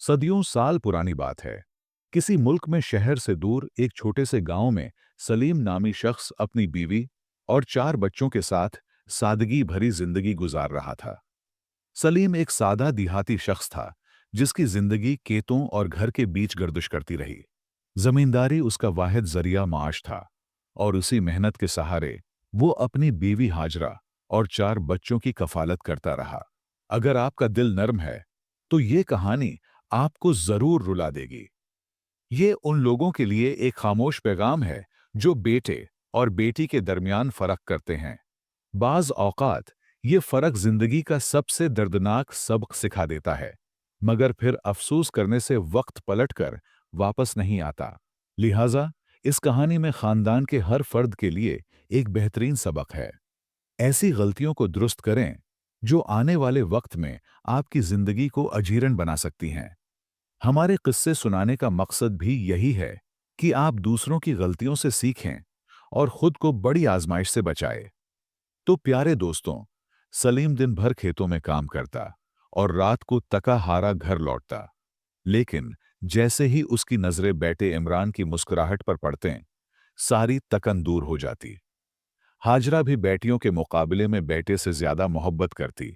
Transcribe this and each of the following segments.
सदियों साल पुरानी बात है। किसी मुल्क में शहर से दूर एक छोटे से गांव में सलीम नामी शख्स अपनी बीवी और 4 बच्चों के साथ सादगी भरी जिंदगी गुजार रहा था। सलीम एक सादा देहाती शख्स था, जिसकी जिंदगी खेतों और घर के बीच गर्दिश करती रही। जमींदारी उसका वाहिद जरिया माश था, और उसी मेहनत के सहारे वो अपनी बीवी हाजरा और 4 बच्चों की कफालत करता रहा। अगर आपका दिल नर्म है, तो ये कहानी आपको जरूर रुला देगी। ये उन लोगों के लिए एक खामोश पैगाम है जो बेटे और बेटी के दरमियान फर्क करते हैं। बाज औकात ये फर्क जिंदगी का सबसे दर्दनाक सबक सिखा देता है, मगर फिर अफसोस करने से वक्त पलटकर वापस नहीं आता। लिहाजा इस कहानी में खानदान के हर फर्द के लिए एक बेहतरीन सबक है। ऐसी गलतियों को दुरुस्त करें जो आने वाले वक्त में आपकी जिंदगी को अजीर्ण बना सकती हैं। हमारे किस्से सुनाने का मकसद भी यही है कि आप दूसरों की गलतियों से सीखें और खुद को बड़ी आजमाइश से बचाएं। तो प्यारे दोस्तों, सलीम दिन भर खेतों में काम करता और रात को तका हारा घर लौटता। लेकिन जैसे ही उसकी नजरें बेटे इमरान की मुस्कुराहट पर पड़ते, सारी तकन दूर हो जाती। हाजरा भी बेटियों के मुकाबले में बेटे से ज्यादा मोहब्बत करती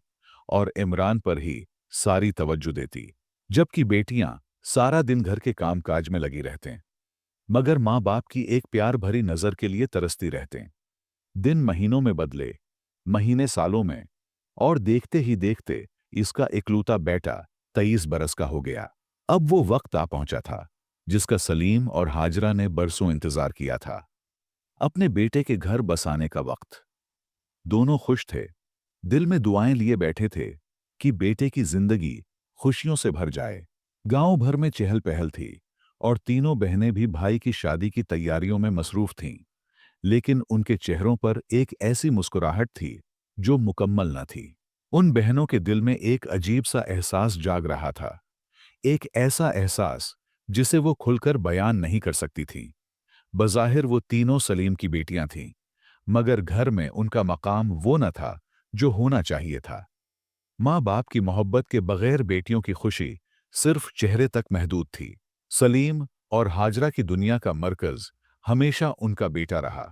और इमरान पर ही सारी तवज्जो देती, जबकि बेटियां सारा दिन घर के कामकाज में लगी रहते, मगर माँ बाप की एक प्यार भरी नजर के लिए तरसती रहते। दिन महीनों में बदले, महीने सालों में, और देखते ही देखते इसका इकलौता बेटा 23 बरस का हो गया। अब वो वक्त आ पहुंचा था जिसका सलीम और हाजरा ने बरसों इंतजार किया था। अपने बेटे के घर बसाने का वक्त। दोनों खुश थे, दिल में दुआएं लिए बैठे थे कि बेटे की जिंदगी खुशियों से भर जाए। गांव भर में चहल पहल थी और तीनों बहनें भी भाई की शादी की तैयारियों में मसरूफ थीं। लेकिन उनके चेहरों पर एक ऐसी मुस्कुराहट थी जो मुकम्मल न थी। उन बहनों के दिल में एक अजीब सा एहसास जाग रहा था, एक ऐसा एहसास जिसे वो खुलकर बयान नहीं कर सकती थी। बज़ाहिर वो तीनों सलीम की बेटियां थीं, मगर घर में उनका मकाम वो न था जो होना चाहिए था। माँ बाप की मोहब्बत के बगैर बेटियों की खुशी सिर्फ चेहरे तक महदूद थी। सलीम और हाजरा की दुनिया का मरकज हमेशा उनका बेटा रहा,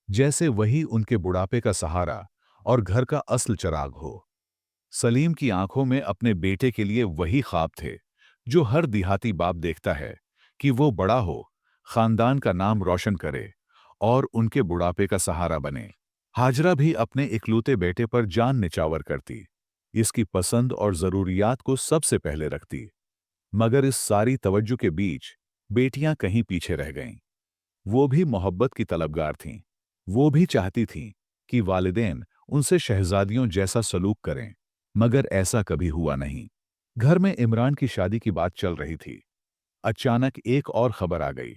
जैसे वही उनके बुढ़ापे का सहारा और घर का असल चिराग हो। सलीम की आंखों में अपने बेटे के लिए वही ख्वाब थे जो हर देहाती बाप देखता है, कि वो बड़ा हो, खानदान का नाम रोशन करे और उनके बुढ़ापे का सहारा बने। हाजरा भी अपने इकलौते बेटे पर जान निछावर करती, इसकी पसंद और जरूरियात को सबसे पहले रखती। मगर इस सारी तवज्जो के बीच बेटियां कहीं पीछे रह गईं। वो भी मोहब्बत की तलबगार थीं। वो भी चाहती थीं कि वालिदैन उनसे शहजादियों जैसा सलूक करें, मगर ऐसा कभी हुआ नहीं। घर में इमरान की शादी की बात चल रही थी। अचानक एक और खबर आ गई।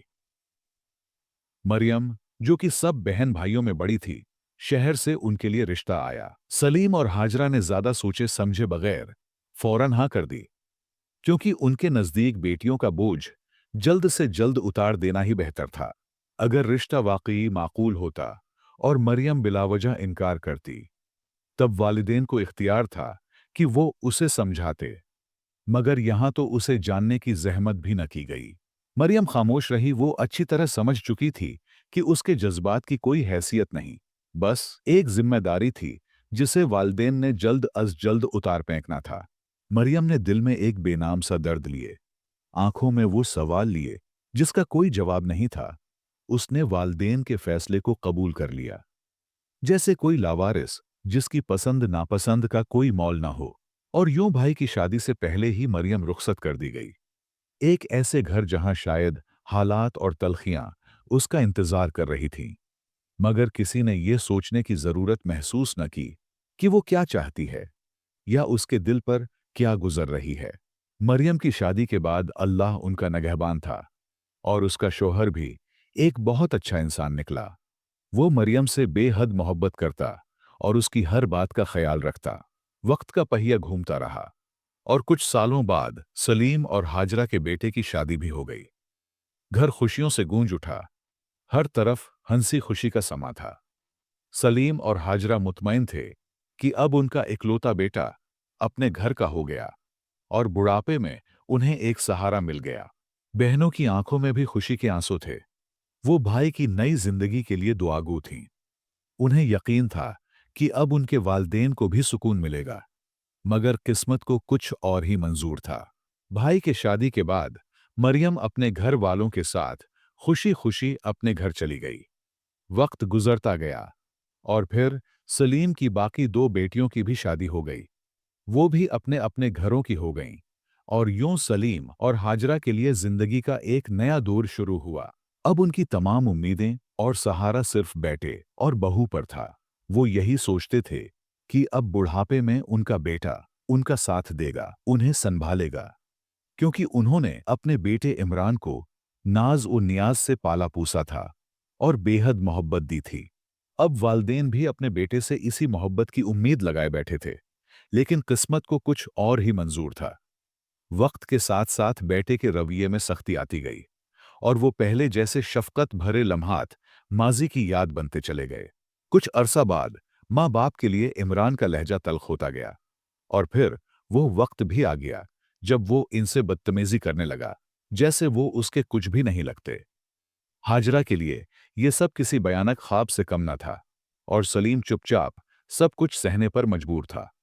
मरियम, जो कि सब बहन भाइयों में बड़ी थी, शहर से उनके लिए रिश्ता आया। सलीम और हाजरा ने ज्यादा सोचे समझे बगैर फौरन हाँ कर दी, क्योंकि उनके नजदीक बेटियों का बोझ जल्द से जल्द उतार देना ही बेहतर था। अगर रिश्ता वाकई माकूल होता और मरियम बिलावजह इनकार करती, तब वालिदैन को इख्तियार था कि वो उसे समझाते, मगर यहां तो उसे जानने की जहमत भी न की गई। मरियम खामोश रही। वो अच्छी तरह समझ चुकी थी कि उसके जज्बात की कोई हैसियत नहीं, बस एक जिम्मेदारी थी जिसे वालिदैन ने जल्द अज जल्द उतार फेंकना था। मरियम ने दिल में एक बेनाम सा दर्द लिए, आंखों में वो सवाल लिए जिसका कोई जवाब नहीं था। उसने वालिदैन के फैसले को कबूल कर लिया, जैसे कोई लावारिस जिसकी पसंद नापसंद का कोई मोल ना हो। और यूं भाई की शादी से पहले ही मरियम रुखसत कर दी गई, एक ऐसे घर जहां शायद हालात और तलखियां उसका इंतजार कर रही थीं। मगर किसी ने यह सोचने की जरूरत महसूस न की कि वो क्या चाहती है या उसके दिल पर क्या गुजर रही है। मरियम की शादी के बाद अल्लाह उनका निगहबान था, और उसका शौहर भी एक बहुत अच्छा इंसान निकला। वो मरियम से बेहद मोहब्बत करता और उसकी हर बात का ख्याल रखता। वक्त का पहिया घूमता रहा, और कुछ सालों बाद सलीम और हाजरा के बेटे की शादी भी हो गई। घर खुशियों से गूंज उठा, हर तरफ हंसी खुशी का समा था। सलीम और हाजरा मुतमईन थे कि अब उनका इकलौता बेटा अपने घर का हो गया, और बुढ़ापे में उन्हें एक सहारा मिल गया। बहनों की आंखों में भी खुशी के आंसू थे। वो भाई की नई जिंदगी के लिए दुआगू थीं। उन्हें यकीन था कि अब उनके वालिदैन को भी सुकून मिलेगा। मगर किस्मत को कुछ और ही मंजूर था। भाई के शादी के बाद मरियम अपने घर वालों के साथ खुशी-खुशी अपने घर चली गई। वक्त गुजरता गया और फिर सलीम की बाकी दो बेटियों की भी शादी हो गई। वो भी अपने-अपने घरों की हो गईं और यूं सलीम और हाजरा के लिए जिंदगी का एक नया दौर शुरू हुआ। अब उनकी तमाम उम्मीदें और सहारा सिर्फ बेटे और बहू पर था। वो यही सोचते थे कि अब बुढ़ापे में उनका बेटा उनका साथ देगा, उन्हें संभालेगा, क्योंकि उन्होंने अपने बेटे इमरान को नाज और नियाज से पाला पूसा था और बेहद मोहब्बत दी थी। अब वालिदैन भी अपने बेटे से इसी मोहब्बत की उम्मीद लगाए बैठे थे, लेकिन किस्मत को कुछ और ही मंजूर था। वक्त के साथ साथ बेटे के रवैये में सख्ती आती गई और वो पहले जैसे शफकत भरे लम्हात माजी की याद बनते चले गए। कुछ अरसा बाद माँ बाप के लिए इमरान का लहजा तल्ख होता गया और फिर वो वक्त भी आ गया जब वो इनसे बदतमीजी करने लगा, जैसे वो उसके कुछ भी नहीं लगते। हाजरा के लिए ये सब किसी भयानक ख्वाब से कम न था और सलीम चुपचाप सब कुछ सहने पर मजबूर था।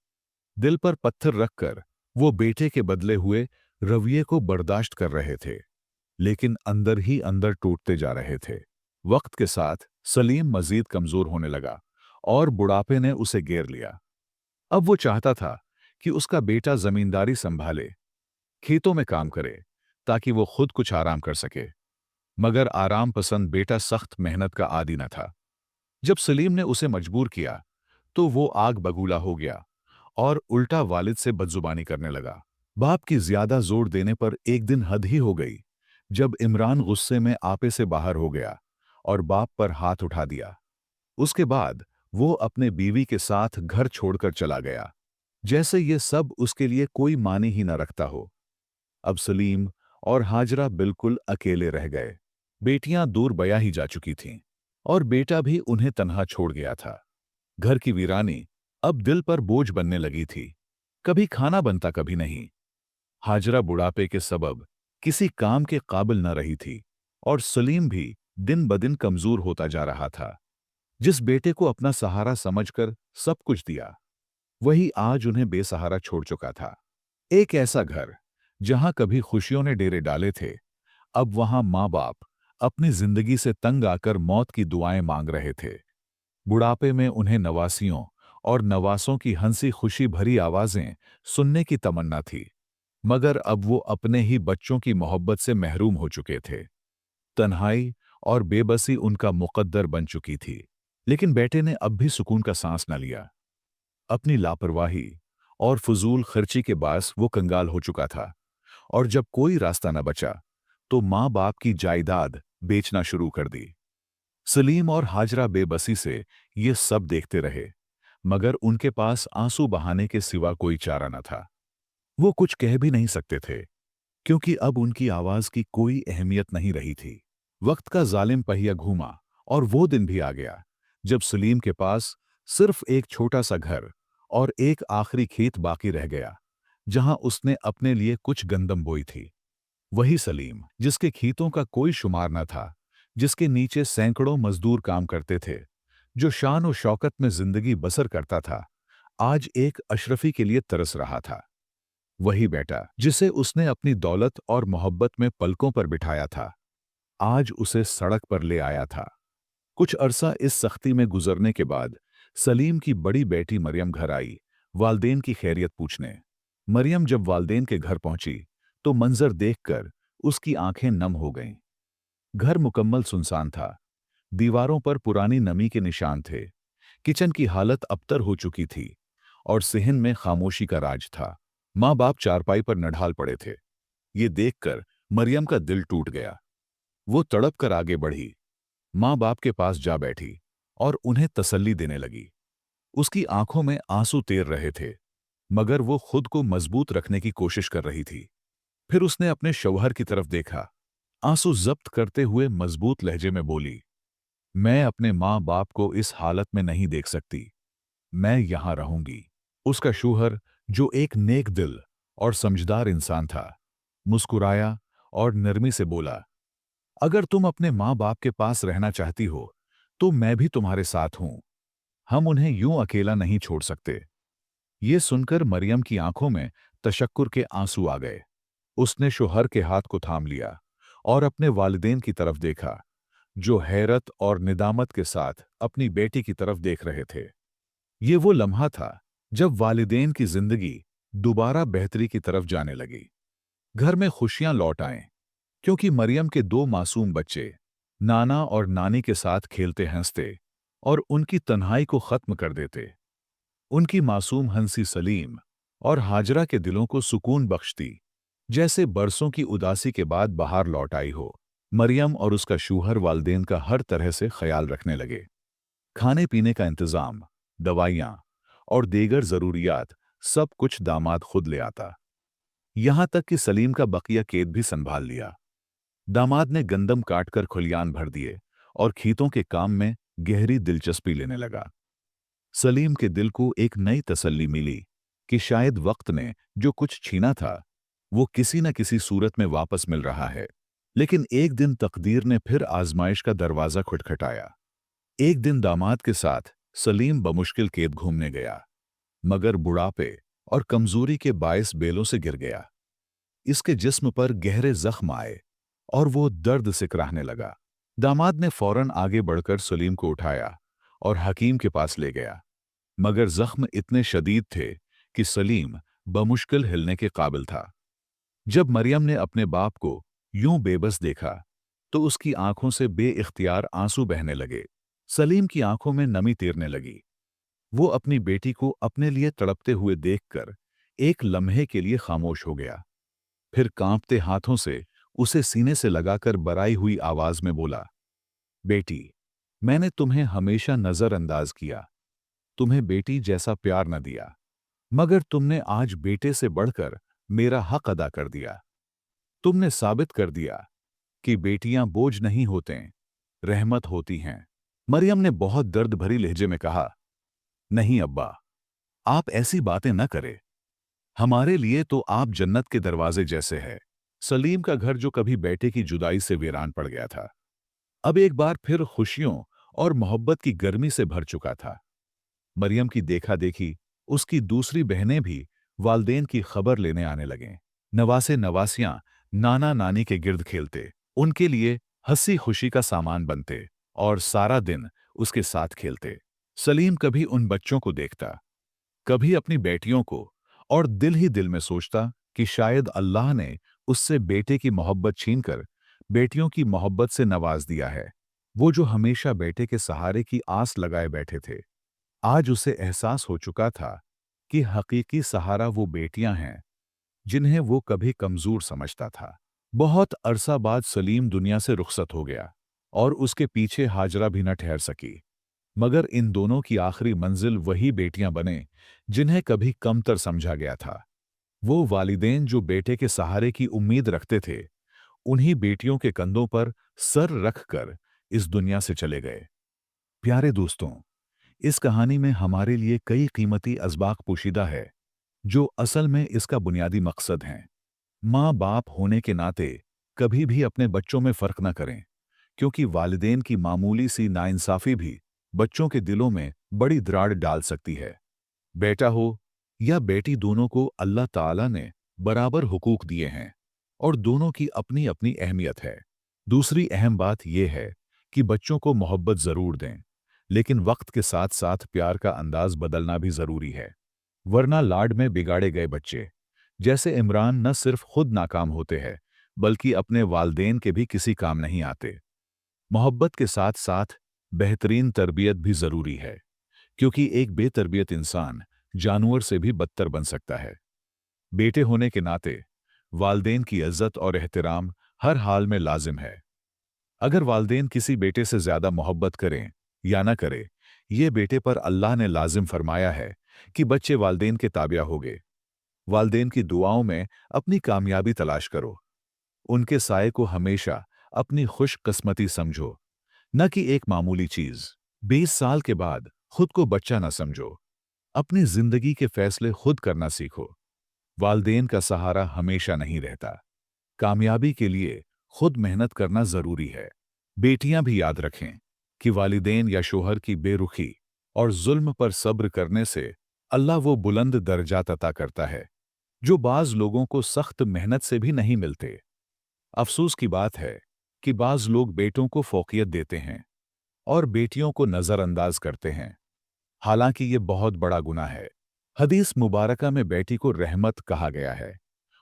दिल पर पत्थर रखकर वो बेटे के बदले हुए रवैये को बर्दाश्त कर रहे थे, लेकिन अंदर ही अंदर टूटते जा रहे थे। वक्त के साथ सलीम मजीद कमजोर होने लगा और बुढ़ापे ने उसे घेर लिया। अब वो चाहता था कि उसका बेटा जमींदारी संभाले, खेतों में काम करे, ताकि वो खुद कुछ आराम कर सके। मगर आराम पसंद बेटा सख्त मेहनत का आदी न था। जब सलीम ने उसे मजबूर किया, तो वो आग बगूला हो गया और उल्टा वालिद से बदजुबानी करने लगा। बाप की ज्यादा जोर देने पर एक दिन हद ही हो गई, जब इमरान गुस्से में आपे से बाहर हो गया और बाप पर हाथ उठा दिया। उसके बाद वो अपने बीवी के साथ घर छोड़कर चला गया, जैसे ये सब उसके लिए कोई माने ही न रखता हो। अब सलीम और हाजरा बिल्कुल अकेले रह गए। बेटियां दूर बया ही जा चुकी थीं और बेटा भी उन्हें तन्हा छोड़ गया था। घर की वीरानी अब दिल पर बोझ बनने लगी थी। कभी खाना बनता, कभी नहीं। हाजरा बुढ़ापे के सबब किसी काम के काबिल न रही थी और सलीम भी दिन ब दिन कमजोर होता जा रहा था। जिस बेटे को अपना सहारा समझकर सब कुछ दिया, वही आज उन्हें बेसहारा छोड़ चुका था। एक ऐसा घर जहां कभी खुशियों ने डेरे डाले थे, अब वहां माँ बाप अपनी जिंदगी से तंग आकर मौत की दुआएं मांग रहे थे। बुढ़ापे में उन्हें नवासियों और नवासों की हंसी खुशी भरी आवाजें सुनने की तमन्ना थी, मगर अब वो अपने ही बच्चों की मोहब्बत से महरूम हो चुके थे। तन्हाई और बेबसी उनका मुकद्दर बन चुकी थी। लेकिन बेटे ने अब भी सुकून का सांस न लिया। अपनी लापरवाही और फजूल खर्ची के बास वो कंगाल हो चुका था और जब कोई रास्ता न बचा, तो माँ बाप की जायदाद बेचना शुरू कर दी। सलीम और हाजरा बेबसी से ये सब देखते रहे, मगर उनके पास आंसू बहाने के सिवा कोई चारा न था। वो कुछ कह भी नहीं सकते थे, क्योंकि अब उनकी आवाज की कोई अहमियत नहीं रही थी। वक्त का जालिम पहिया घूमा और वो दिन भी आ गया जब सलीम के पास सिर्फ एक छोटा सा घर और एक आखिरी खेत बाकी रह गया, जहां उसने अपने लिए कुछ गंदम बोई थी। वही सलीम जिसके खेतों का कोई शुमार न था, जिसके नीचे सैकड़ों मजदूर काम करते थे, जो शान और शौकत में जिंदगी बसर करता था, आज एक अशरफी के लिए तरस रहा था। वही बेटा जिसे उसने अपनी दौलत और मोहब्बत में पलकों पर बिठाया था, आज उसे सड़क पर ले आया था। कुछ अरसा इस सख्ती में गुजरने के बाद सलीम की बड़ी बेटी मरियम घर आई, वालदेन की खैरियत पूछने। मरियम जब वालदेन के घर पहुंची, तो मंजर देखकर उसकी आंखें नम हो गईं। घर मुकम्मल सुनसान था। दीवारों पर पुरानी नमी के निशान थे। किचन की हालत अबतर हो चुकी थी और सिहन में खामोशी का राज था। माँ बाप चारपाई पर नढाल पड़े थे। ये देखकर मरियम का दिल टूट गया। वो तड़प कर आगे बढ़ी, माँ बाप के पास जा बैठी और उन्हें तसल्ली देने लगी। उसकी आंखों में आंसू तैर रहे थे, मगर वो खुद को मजबूत रखने की कोशिश कर रही थी। फिर उसने अपने शौहर की तरफ देखा, आंसू जब्त करते हुए मजबूत लहजे में बोली, मैं अपने माँ बाप को इस हालत में नहीं देख सकती, मैं यहां रहूंगी। उसका शौहर, जो एक नेक दिल और समझदार इंसान था, मुस्कुराया और नरमी से बोला, अगर तुम अपने माँ बाप के पास रहना चाहती हो, तो मैं भी तुम्हारे साथ हूं। हम उन्हें यूं अकेला नहीं छोड़ सकते। ये सुनकर मरियम की आंखों में तशक्कुर के आंसू आ गए। उसने शोहर के हाथ को थाम लिया और अपने वालिदैन की तरफ देखा, जो हैरत और निदामत के साथ अपनी बेटी की तरफ देख रहे थे। ये वो लम्हा था जब वालिदैन की जिंदगी दोबारा बेहतरी की तरफ जाने लगी। घर में खुशियां लौट आएं, क्योंकि मरियम के दो मासूम बच्चे नाना और नानी के साथ खेलते हंसते और उनकी तन्हाई को खत्म कर देते। उनकी मासूम हंसी सलीम और हाजरा के दिलों को सुकून बख्शती, जैसे बरसों की उदासी के बाद बाहर लौट आई हो। मरियम और उसका शूहर वालिदैन का हर तरह से ख्याल रखने लगे। खाने पीने का इंतजाम, दवाइयाँ और दीगर जरूरियात सब कुछ दामाद खुद ले आता। यहां तक कि सलीम का बकिया खेत भी संभाल लिया। दामाद ने गंदम काटकर खलियान भर दिए और खेतों के काम में गहरी दिलचस्पी लेने लगा। सलीम के दिल को एक नई तसल्ली मिली कि शायद वक्त ने जो कुछ छीना था, वो किसी न किसी सूरत में वापस मिल रहा है। लेकिन एक दिन तकदीर ने फिर आजमाइश का दरवाजा खटखटाया। एक दिन दामाद के साथ सलीम बमुश्किल खेत घूमने गया, मगर बुढ़ापे और कमजोरी के बायस बेलों से गिर गया। इसके जिस्म पर गहरे जख्म आए और वो दर्द से कराहने लगा। दामाद ने फौरन आगे बढ़कर सलीम को उठाया और हकीम के पास ले गया, मगर जख्म इतने शदीद थे कि सलीम बमुश्किल हिलने के काबिल था। जब मरियम ने अपने बाप को यूं बेबस देखा, तो उसकी आंखों से बेइख्तियार आंसू बहने लगे। सलीम की आंखों में नमी तैरने लगी। वो अपनी बेटी को अपने लिए तड़पते हुए देखकर एक लम्हे के लिए खामोश हो गया। फिर कांपते हाथों से उसे सीने से लगाकर बराई हुई आवाज में बोला, बेटी, मैंने तुम्हें हमेशा नजरअंदाज किया, तुम्हें बेटी जैसा प्यार न दिया, मगर तुमने आज बेटे से बढ़कर मेरा हक अदा कर दिया। तुमने साबित कर दिया कि बेटियां बोझ नहीं होते, रहमत होती हैं। मरियम ने बहुत दर्द भरी लहजे में कहा, नहीं अब्बा, आप ऐसी बातें न करें। हमारे लिए तो आप जन्नत के दरवाजे जैसे है। सलीम का घर जो कभी बेटे की जुदाई से वीरान पड़ गया था, अब एक बार फिर खुशियों और मोहब्बत की गर्मी से भर चुका था। मरियम की देखा देखी उसकी दूसरी बहनें भी वालदेन की खबर लेने आने लगें। नवासे नवासियां नाना नानी के गिर्द खेलते, उनके लिए हंसी खुशी का सामान बनते और सारा दिन उसके साथ खेलते। सलीम कभी उन बच्चों को देखता, कभी अपनी बेटियों को, और दिल ही दिल में सोचता कि शायद अल्लाह ने उससे बेटे की मोहब्बत छीनकर बेटियों की मोहब्बत से नवाज दिया है। वो जो हमेशा बेटे के सहारे की आस लगाए बैठे थे, आज उसे एहसास हो चुका था कि हकीकी सहारा वो बेटियां हैं जिन्हें वो कभी कमजोर समझता था। बहुत अरसा बाद सलीम दुनिया से रुखसत हो गया और उसके पीछे हाजरा भी न ठहर सकी। मगर इन दोनों की आखिरी मंजिल वही बेटियां बने जिन्हें कभी कमतर समझा गया था। वो वालिदैन जो बेटे के सहारे की उम्मीद रखते थे, उन्हीं बेटियों के कंधों पर सर रखकर इस दुनिया से चले गए। प्यारे दोस्तों, इस कहानी में हमारे लिए कई कीमती असबाक पोशीदा है, जो असल में इसका बुनियादी मकसद हैं। माँ बाप होने के नाते कभी भी अपने बच्चों में फर्क न करें, क्योंकि वालिदैन की मामूली सी नाइंसाफी भी बच्चों के दिलों में बड़ी दरार डाल सकती है। बेटा हो या बेटी, दोनों को अल्लाह ताला ने बराबर हुकूक दिए हैं और दोनों की अपनी अपनी अहमियत है। दूसरी अहम बात यह है कि बच्चों को मोहब्बत जरूर दें, लेकिन वक्त के साथ साथ प्यार का अंदाज बदलना भी जरूरी है, वरना लाड में बिगाड़े गए बच्चे जैसे इमरान न सिर्फ खुद नाकाम होते हैं, बल्कि अपने वालदेन के भी किसी काम नहीं आते। मोहब्बत के साथ साथ बेहतरीन तरबियत भी जरूरी है, क्योंकि एक बेतरबियत इंसान जानवर से भी बदतर बन सकता है। बेटे होने के नाते वालदेन की इज्जत और एहतराम हर हाल में लाजिम है। अगर वालदेन किसी बेटे से ज्यादा मोहब्बत करें या ना करें, ये बेटे पर अल्लाह ने लाजिम फरमाया है कि बच्चे वालदेन के ताबिया होंगे। वालदेन की दुआओं में अपनी कामयाबी तलाश करो। उनके साये को हमेशा अपनी खुशकिस्मती समझो, न कि एक मामूली चीज। 20 साल के बाद खुद को बच्चा न समझो। अपनी जिंदगी के फैसले खुद करना सीखो। वालदेन का सहारा हमेशा नहीं रहता, कामयाबी के लिए खुद मेहनत करना जरूरी है। बेटियां भी याद रखें कि वालिदैन या शोहर की बेरुखी और जुल्म पर सब्र करने से अल्लाह वो बुलंद दर्जात अता करता है जो बाज लोगों को सख्त मेहनत से भी नहीं मिलते। अफसोस की बात है कि बाज लोग बेटों को फौकियत देते हैं और बेटियों को नजरअंदाज करते हैं, हालांकि ये बहुत बड़ा गुनाह है। हदीस मुबारका में बेटी को रहमत कहा गया है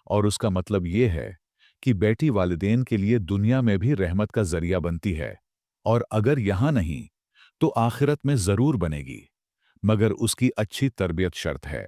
और उसका मतलब ये है कि बेटी वालिदैन के लिए दुनिया में भी रहमत का जरिया बनती है, और अगर यहां नहीं तो आखिरत में जरूर बनेगी, मगर उसकी अच्छी तरबियत शर्त है।